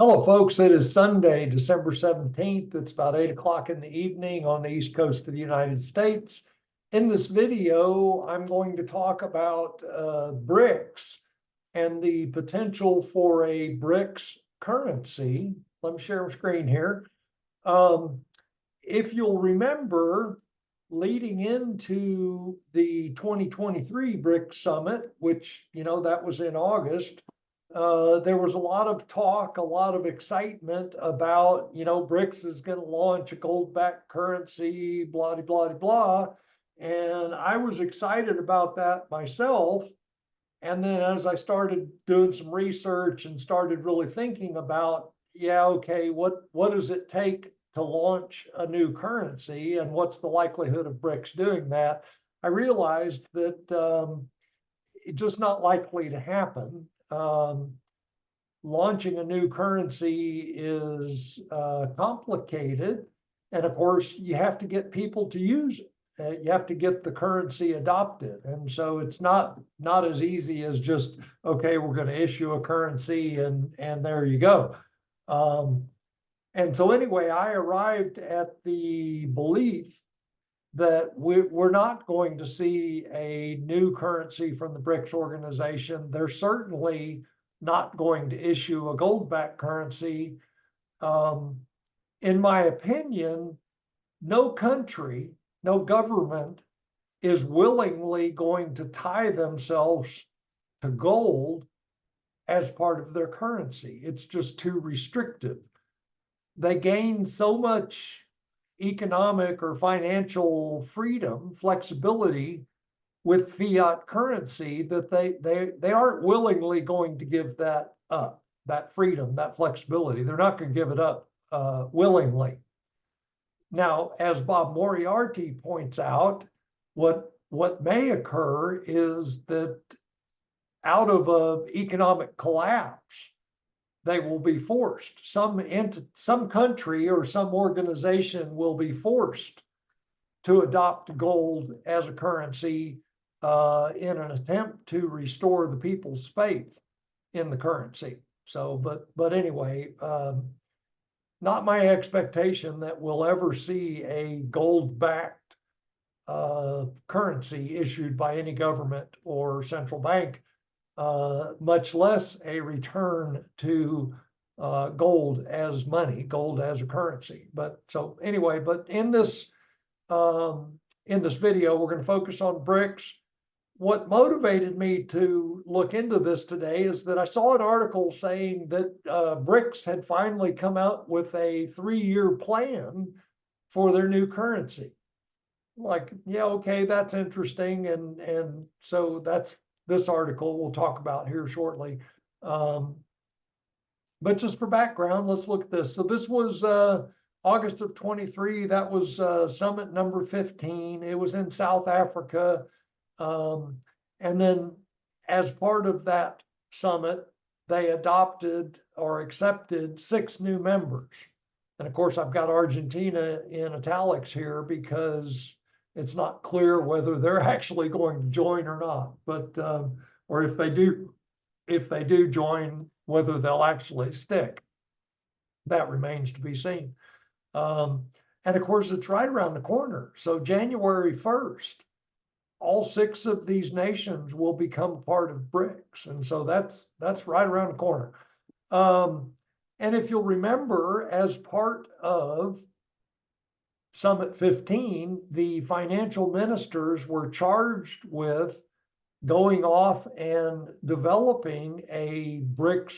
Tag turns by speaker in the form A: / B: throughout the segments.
A: Hello, folks. It is Sunday, December 17th. It's about 8 o'clock in the evening on the East Coast of the United States. In this video, I'm going to talk about BRICS and the potential for a BRICS currency. Let me share my screen here. If you'll remember, leading into the 2023 BRICS summit, which, that was in August, there was a lot of talk, a lot of excitement about, BRICS is going to launch a gold-backed currency, blah, blah, blah, blah. And I was excited about that myself. And then as I started doing some research and started really thinking about, okay, what does it take to launch a new currency and what's the likelihood of BRICS doing that? I realized that it's just not likely to happen. Launching a new currency is complicated. And of course, you have to get people to use it. You have to get the currency adopted. And so it's not as easy as just, okay, we're going to issue a currency and there you go. And so anyway, I arrived at the belief that we're not going to see a new currency from the BRICS organization. They're certainly not going to issue a gold-backed currency. In my opinion, no country, no government is willingly going to tie themselves to gold as part of their currency. It's just too restrictive. They gain so much economic or financial freedom, flexibility with fiat currency that they aren't willingly going to give that up, that freedom, that flexibility. They're not going to give it up willingly. Now, as Bob Moriarty points out, what may occur is that out of an economic collapse, they will be forced. Some country or some organization will be forced to adopt gold as a currency in an attempt to restore the people's faith in the currency. So, but anyway, not my expectation that we'll ever see a gold-backed currency issued by any government or central bank, much less a return to gold as money, gold as a currency. But so anyway, but in this video, we're going to focus on BRICS. What motivated me to look into this today is that I saw an article saying that BRICS had finally come out with a 3-year plan for their new currency. Like, yeah, okay, that's interesting. And so that's this article we'll talk about here shortly. But just for background, let's look at this. So this was August of 23. That was summit number 15. It was in South Africa. And then as part of that summit, they adopted or accepted 6 new members. And of course, I've got Argentina in italics here because it's not clear whether they're actually going to join or not, but or if they do join, whether they'll actually stick. That remains to be seen. And of course, it's right around the corner. So January 1st, all 6 of these nations will become part of BRICS. And so that's right around the corner. And if you'll remember, as part of Summit 15, the financial ministers were charged with going off and developing a BRICS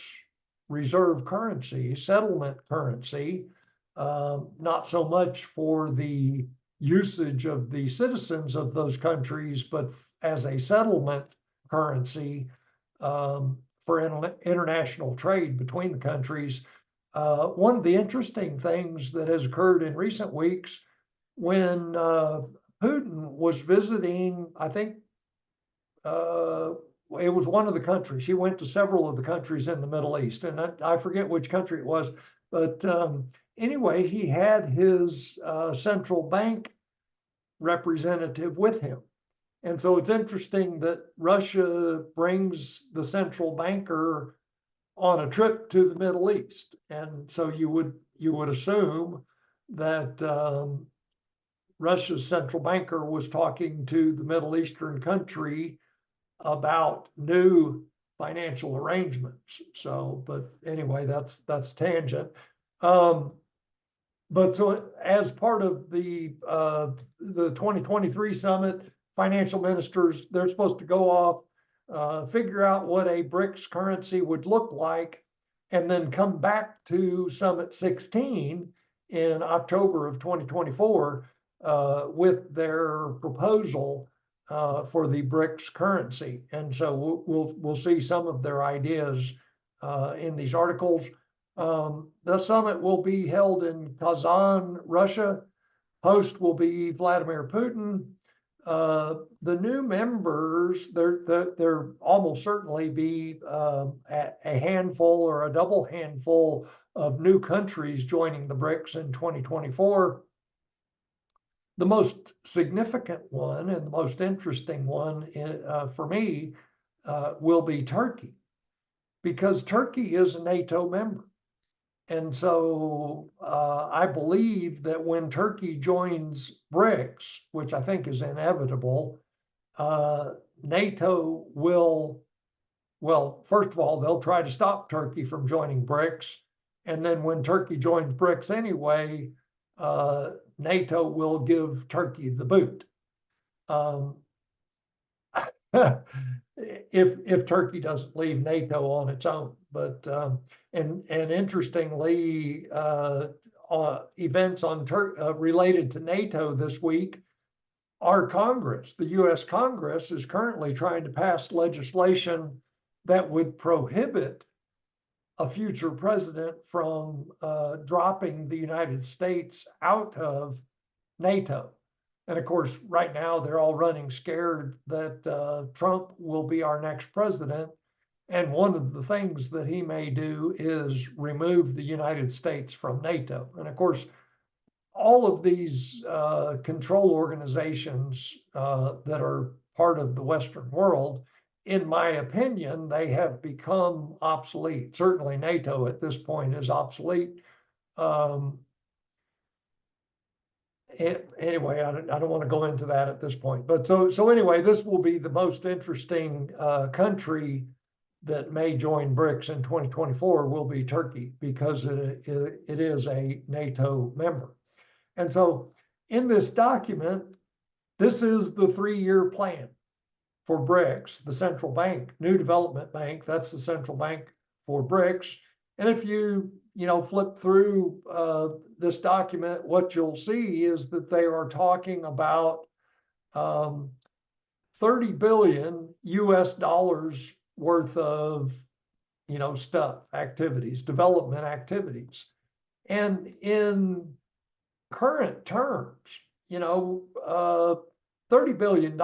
A: reserve currency, settlement currency, not so much for the usage of the citizens of those countries, but as a settlement currency for international trade between the countries. One of the interesting things that has occurred in recent weeks, when Putin was visiting, I think it was one of the countries. He went to several of the countries in the Middle East, and I forget which country it was, but anyway, he had his central bank representative with him. And so it's interesting that Russia brings the central banker on a trip to the Middle East. And so you would assume that Russia's central banker was talking to the Middle Eastern country about new financial arrangements. So, but anyway, that's tangent. But so as part of the 2023 summit, financial ministers, they're supposed to go off, figure out what a BRICS currency would look like, and then come back to Summit 16 in October of 2024 with their proposal for the BRICS currency. And so we'll see some of their ideas in these articles. The summit will be held in Kazan, Russia. Host will be Vladimir Putin. The new members, there almost certainly be a handful or a double handful of new countries joining the BRICS in 2024. The most significant one and the most interesting one for me will be Turkey, because Turkey is a NATO member. And so I believe that when Turkey joins BRICS, which I think is inevitable, NATO will, well, first of all, they'll try to stop Turkey from joining BRICS. And then when Turkey joins BRICS anyway, NATO will give Turkey the boot. If Turkey doesn't leave NATO on its own. But and interestingly, events on related to NATO this week, our Congress, the U.S. Congress, is currently trying to pass legislation that would prohibit a future president from dropping the United States out of NATO. And of course, right now, they're all running scared that Trump will be our next president. And one of the things that he may do is remove the United States from NATO. And of course, all of these control organizations that are part of the Western world, in my opinion, they have become obsolete. Certainly NATO at this point is obsolete. Anyway, I don't want to go into that at this point. But so anyway, this will be the most interesting country that may join BRICS in 2024 will be Turkey, because it is a NATO member. And so in this document, this is the 3-year plan for BRICS, the central bank, New Development Bank, that's the central bank for BRICS. And if you flip through this document, what you'll see is that they are talking about 30 billion US dollars worth of, activities, development activities. And in current terms, $30 billion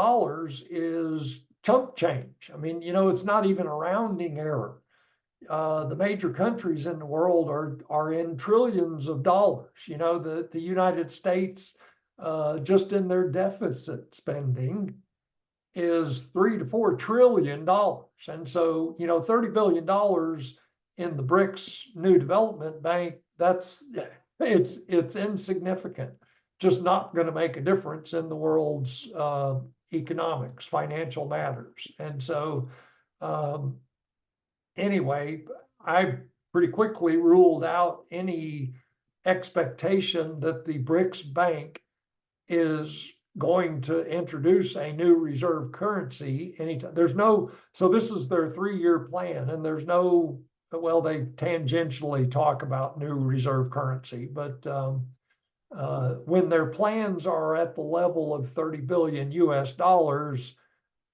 A: is chump change. I mean, it's not even a rounding error. The major countries in the world are in trillions of dollars. The United States, just in their deficit spending, is $3 to $4 trillion. And so, $30 billion in the BRICS New Development Bank, it's insignificant, just not going to make a difference in the world's economics, financial matters. And so, anyway, I pretty quickly ruled out any expectation that the BRICS Bank is going to introduce a new reserve currency anytime. So this is their 3-year plan, and there's no, well, they tangentially talk about new reserve currency, but when their plans are at the level of 30 billion US dollars,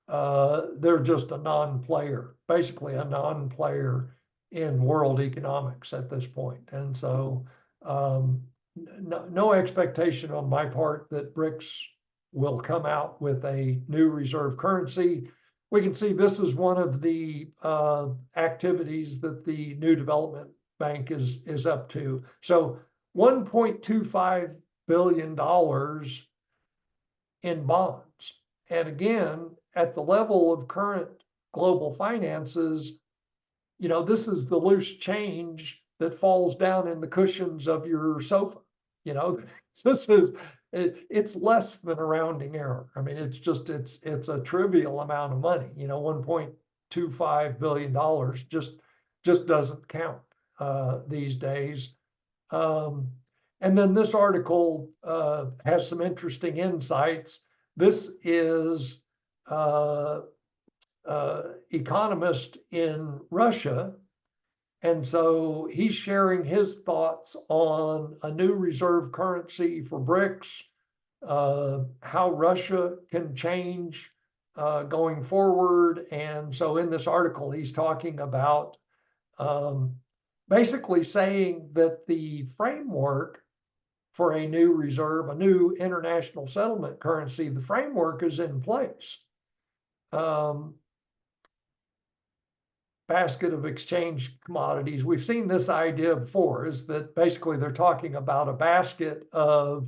A: they're just a non-player, basically a non-player in world economics at this point. And so no expectation on my part that BRICS will come out with a new reserve currency. We can see this is one of the activities that the New Development Bank is up to. So $1.25 billion in bonds. And again, at the level of current global finances, you know, this is the loose change that falls down in the cushions of your sofa. You know, this is it's less than a rounding error. I mean, it's a trivial amount of money. You know, $1.25 billion just doesn't count these days. And then this article has some interesting insights. This is economist in Russia. And so he's sharing his thoughts on a new reserve currency for BRICS, how Russia can change going forward. And so in this article, he's talking about basically saying that the framework for a new reserve, a new international settlement currency, the framework is in place. Basket of exchange commodities. We've seen this idea before, is that basically they're talking about a basket of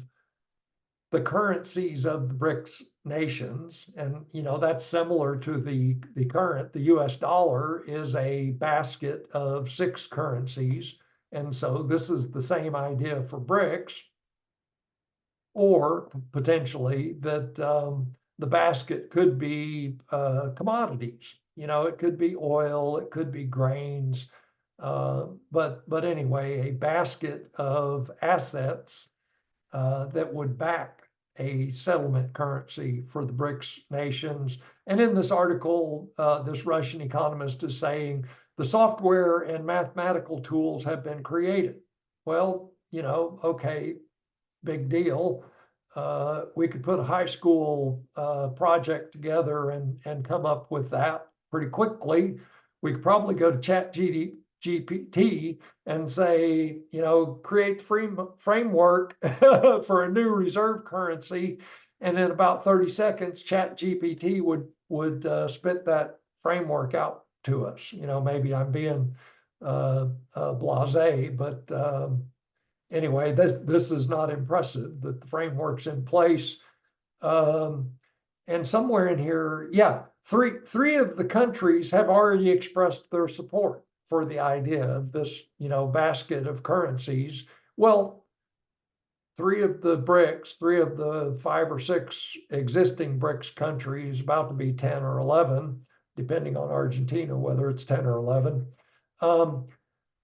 A: the currencies of the BRICS nations. And, you know, that's similar to the US dollar is a basket of 6 currencies. And so this is the same idea for BRICS, or potentially that the basket could be commodities. You know, it could be oil, it could be grains, but anyway, a basket of assets that would back a settlement currency for the BRICS nations. And in this article, this Russian economist is saying the software and mathematical tools have been created. Well, you know, okay, big deal. We could put a high school project together and come up with that pretty quickly. We could probably go to ChatGPT and say, you know, create the framework for a new reserve currency. And in about 30 seconds, ChatGPT would spit that framework out to us. You know, maybe I'm being blasé, but anyway, this is not impressive that the framework's in place. And somewhere in here, yeah, three of the countries have already expressed their support for the idea of this, you know, basket of currencies. Well, 3 of the BRICS, 3 of the 5 or 6 existing BRICS countries, about to be 10 or 11, depending on Argentina, whether it's 10 or 11,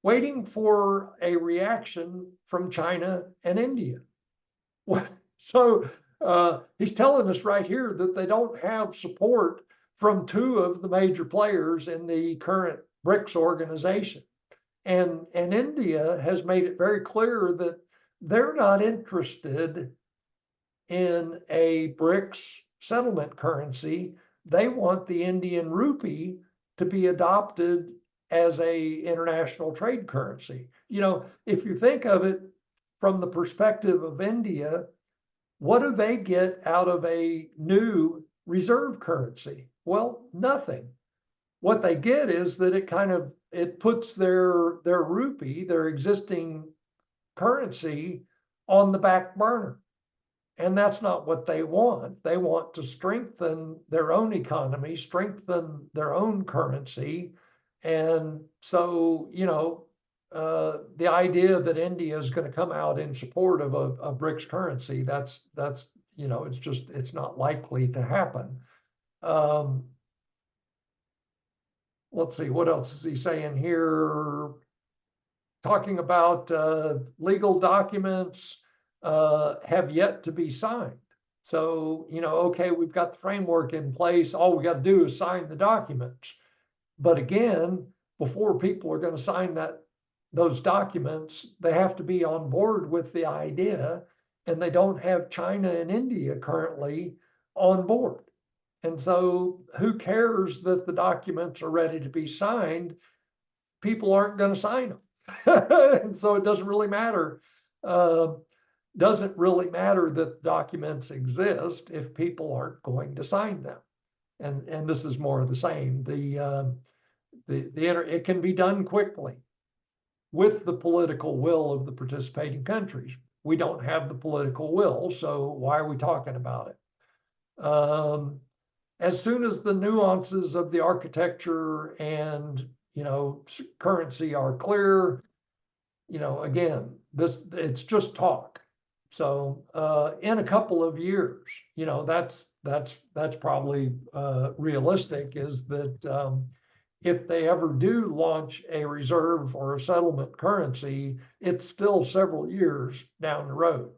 A: waiting for a reaction from China and India. So he's telling us right here that they don't have support from 2 of the major players in the current BRICS organization. And India has made it very clear that they're not interested in a BRICS settlement currency. They want the Indian rupee to be adopted as a international trade currency. You know, if you think of it from the perspective of India, what do they get out of a new reserve currency? Well, nothing. What they get is that it puts their rupee, their existing currency, on the back burner. And that's not what they want. They want to strengthen their own economy, strengthen their own currency. And so, you know, the idea that India is going to come out in support of a BRICS currency, that's you know, it's not likely to happen. Let's see, what else is he saying here? Talking about legal documents have yet to be signed. So, you know, okay, we've got the framework in place. All we got to do is sign the documents. But again, before people are going to sign those documents, they have to be on board with the idea, and they don't have China and India currently on board. And so who cares that the documents are ready to be signed? People aren't going to sign them. And so it doesn't really matter. Doesn't really matter that documents exist if people aren't going to sign them. And this is more of the same. It can be done quickly with the political will of the participating countries. We don't have the political will, so why are we talking about it? As soon as the nuances of the architecture and, currency are clear. Again, it's just talk. So in a couple of years, that's probably realistic, is that if they ever do launch a reserve or a settlement currency, it's still several years down the road.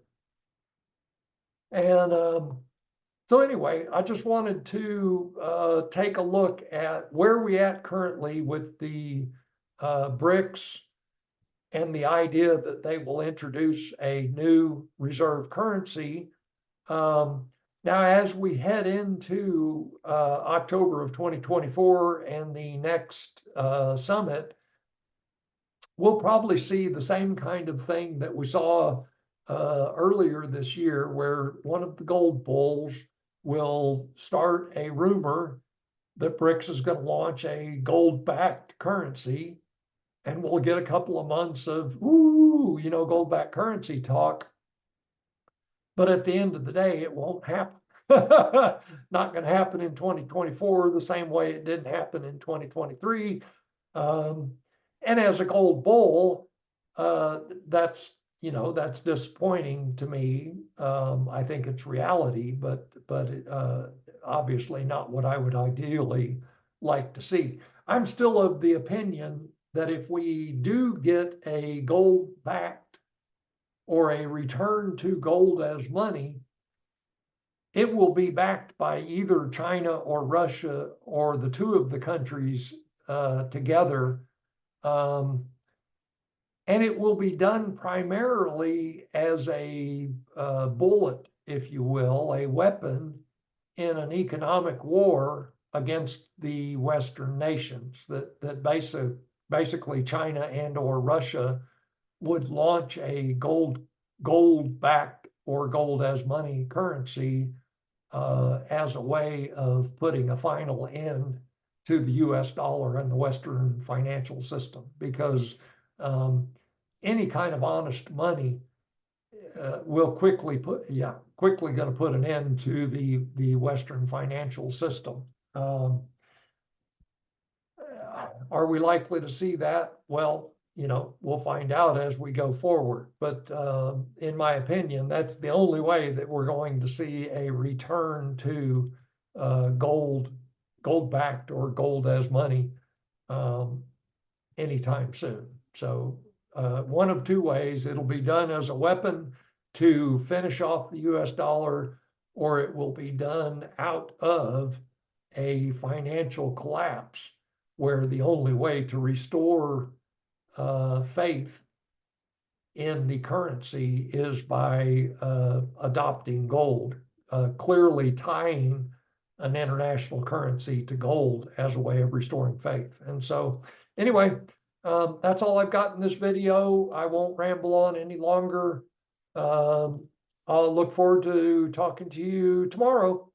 A: And so anyway, I just wanted to take a look at where we at currently with the BRICS and the idea that they will introduce a new reserve currency. Now, as we head into October of 2024 and the next summit, we'll probably see the same kind of thing that we saw earlier this year, where one of the gold bulls will start a rumor that BRICS is going to launch a gold-backed currency, and we'll get a couple of months of, gold-backed currency talk. But at the end of the day, it won't happen. Not going to happen in 2024 the same way it didn't happen in 2023. And as a gold bull, that's disappointing to me. I think it's reality, but obviously not what I would ideally like to see. I'm still of the opinion that if we do get a gold-backed or a return to gold as money, it will be backed by either China or Russia or the two of the countries together. And it will be done primarily as a bullet, if you will, a weapon in an economic war against the Western nations, that basically China and or Russia would launch a gold-backed or gold as money currency as a way of putting a final end to the US dollar and the Western financial system, because any kind of honest money will quickly going to put an end to the Western financial system. Are we likely to see that? Well, we'll find out as we go forward. But in my opinion, that's the only way that we're going to see a return to gold-backed or gold as money anytime soon. So one of two ways: it'll be done as a weapon to finish off the US dollar, or it will be done out of a financial collapse, where the only way to restore faith in the currency is by adopting gold, clearly tying an international currency to gold as a way of restoring faith. And so anyway, that's all I've got in this video. I won't ramble on any longer. I'll look forward to talking to you tomorrow.